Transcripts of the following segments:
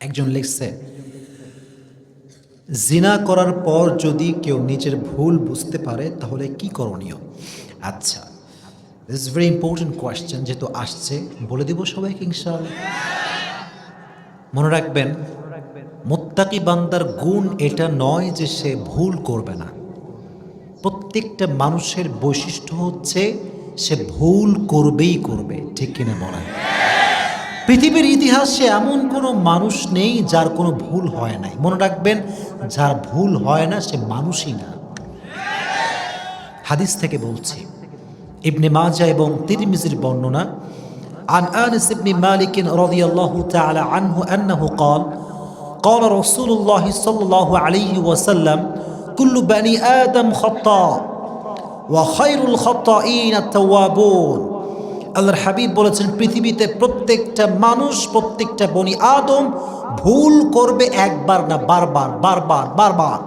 একজন লিখছে, জিনা করার পর যদি কেউ নিজের ভুল বুঝতে পারে তাহলে কি করণীয়? আচ্ছা, this is very important question. যেহেতু আসছে বলে দিব সবাইকে ইনশাআল্লাহ। মনে রাখবেন, মুত্তাকি বান্দার গুণ এটা নয় যে সে ভুল করবে না। প্রত্যেকটা মানুষের বৈশিষ্ট্য হচ্ছে সে ভুল করবেই করবে। ঠিক কিনা বলেন? পৃথিবীর ইতিহাসে এমন কোনো মানুষ নেই যার কোনো ভুল হয় নাই। মনে রাখবেন, যার ভুল হয় না সে মানুষই না। হাদিস থেকে বলছি, ইবনে মাজাহ এবং তিরমিজির বর্ণনা, عن أنس بن مالك رضي الله تعالى عنه أنه قال قال رسول الله صلى الله عليه وسلم كل بني آدم خطاء وخير الخطائين التوابون। আল্লাহর হাবিব বলেছেন, পৃথিবীতে প্রত্যেকটা মানুষ, প্রত্যেকটা বনি আদম ভুল করবে, একবার না বারবার বারবার বারবার।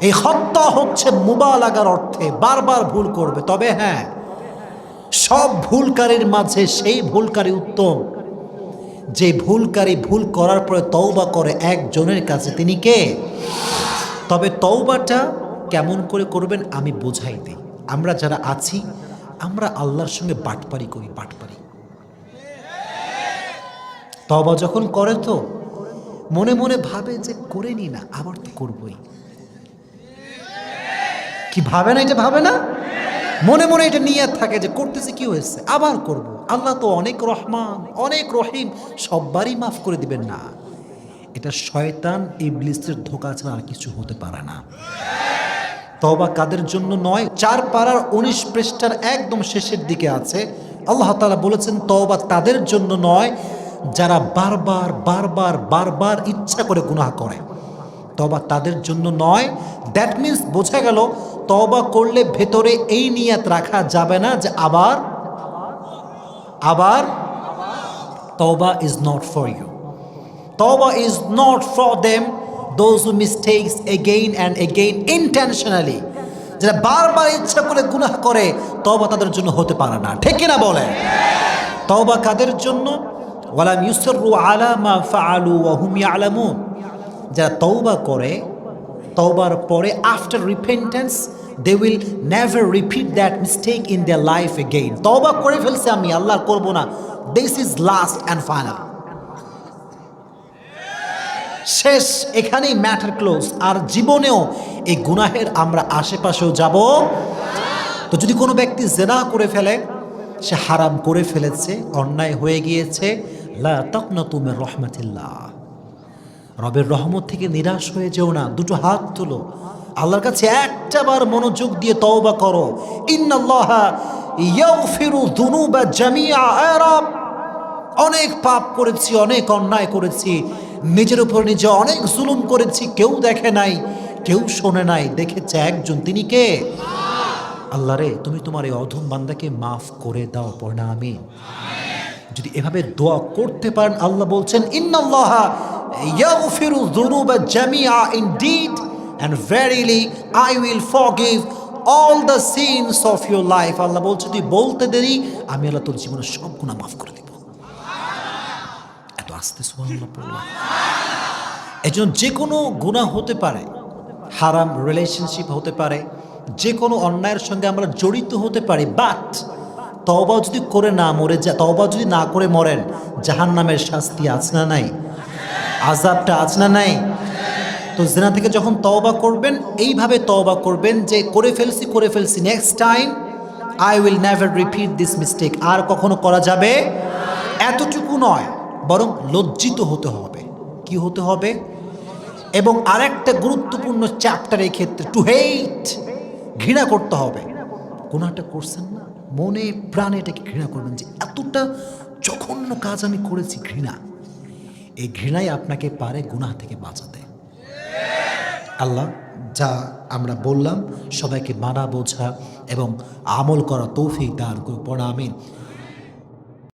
এই খত্তা হচ্ছে মুবালাগার অর্থে বারবার ভুল করবে। তবে হ্যাঁ, সব ভুলকারীর মাঝে সেই ভুলকারী উত্তম যে ভুলকারী ভুল করার পরে তওবা করে একজনের কাছে। তিনি কে? তবে তওবাটা কেমন করে করবেন আমি বোঝাই দিই। আমরা যারা আছি, আমরা আল্লাহর সঙ্গে বাটপারি করি, বাটপারি। তওবা যখন করে তো মনে মনে ভাবে যে করে নি না, আবার তো করবই। কি ভাবে না? এটা ভাবে না, মনে মনে এটা নিয়ত থাকে যে করতেছি, কি হয়েছে, আবার করব। আল্লাহ তো অনেক রহমান, অনেক রহিম, সববারই মাফ করে দিবেন না। এটা শয়তান ইবলিসের ধোঁকা ছাড়া আর কিছু হতে পারে না। তওবা কাদের জন্য নয়? 4 পারার 19 পৃষ্ঠার একদম শেষের দিকে আছে, আল্লাহ তাআলা বলেছেন তওবা তাদের জন্য নয় যারা বারবার বারবার বারবার ইচ্ছা করে গুনাহ করে। তওবা তাদের জন্য নয়। দ্যাট মিন্স বোঝা গেল, তওবা করলে ভেতরে এই নিয়ত রাখা যাবে না যে আবার আবার। তওবা ইজ নট ফর ইউ। তওবা is not for them those who mistakes again and again intentionally. যারা বারবার ইচ্ছা করে গুনাহ করে, তওবা তাদের জন্য হতে পারে না। ঠিক কিনা বলে? তওবা কাদের জন্য? ওয়ালাম ইউসরু আলা মা ফাআলু ওয়া হুম ইয়ালামুন। যারা তওবা করে, তওবার পরে after repentance they will never repeat that mistake in their life again. তওবা করে ফেলছে, আমি আল্লাহ করব না, this is last and final. শেষ, এখানেই ম্যাটার ক্লোজ। আর জীবনেও এই গুনাহের আমরা আশেপাশেও যাব। তো যদি কোনো ব্যক্তি জিনা করে ফেলে, সে হারাম করে ফেলেছে, অন্যায় হয়ে গিয়েছে, লা তাকনাতু মির রাহমাতিল্লাহ, রবের রহমত থেকে নিরাশ হয়ে যেও না। দুটো হাত তুলো, আল্লাহর কাছে একটাবার মনোযোগ দিয়ে তওবা করো। ইন্নাল্লাহা ইয়াগফিরু যুনুবা জামিআ। এ রব, অনেক পাপ করেছি, অনেক অন্যায় করেছি, নিজের উপর নিজে অনেক জুলুম করেছি, কেউ দেখে নাই, কেউ শোনে নাই, দেখেছে একজন, তিনি কে? আল্লাহ রে, তুমি তোমার এই অধম বান্দাকে মাফ করে দাও, পড়ে না আমিন। যদি এভাবে দোয়া করতে পারেন, আল্লাহ বলছেন ইন্নাল্লাহা ইয়াগফিরু যুনুবা জামিআ, indeed and verily I will forgive all the sins of your life। আল্লাহ বলছে তুই বলতে দেরি, আমি আল্লাহ তোর জীবনের সব গুনাহ মাফ করে দেব। এত আস্তে সুবহানাল্লাহ পড়লাম। এজন্য যে কোনো গুনাহ হতে পারে, হারাম রিলেশনশিপ হতে পারে, যে কোনো অন্যায়ের সঙ্গে আমরা জড়িত হতে পারি, বাট তওবা যদি করে না মরে যা, তওবা যদি না করে মরেন, জাহান্নামের শাস্তি আছে না নাই? আযাবটা আছে না নাই? তো জিনা থেকে যখন তওবা করবেন, এইভাবে তওবা করবেন যে করে ফেলছি, next time I will never repeat this mistake. আর কখনো করা যাবে এতটুকু নয়, বরং লজ্জিত হতে হবে। কি হতে হবে? এবং আরেকটা গুরুত্বপূর্ণ চ্যাপ্টার এই ক্ষেত্রে, টু হেট, ঘৃণা করতে হবে। গুনাহটা করছেন না, মনে প্রাণে এটাকে ঘৃণা করবেন যে এতটা জঘন্য কাজ আমি করেছি, ঘৃণা। এই ঘৃণাই আপনাকে পারে গুনাহ থেকে বাঁচাতে। আল্লাহ যা আমরা বললাম সবাইকে মানা, বোঝা এবং আমল করা তৌফিক দান করুন। আমিন।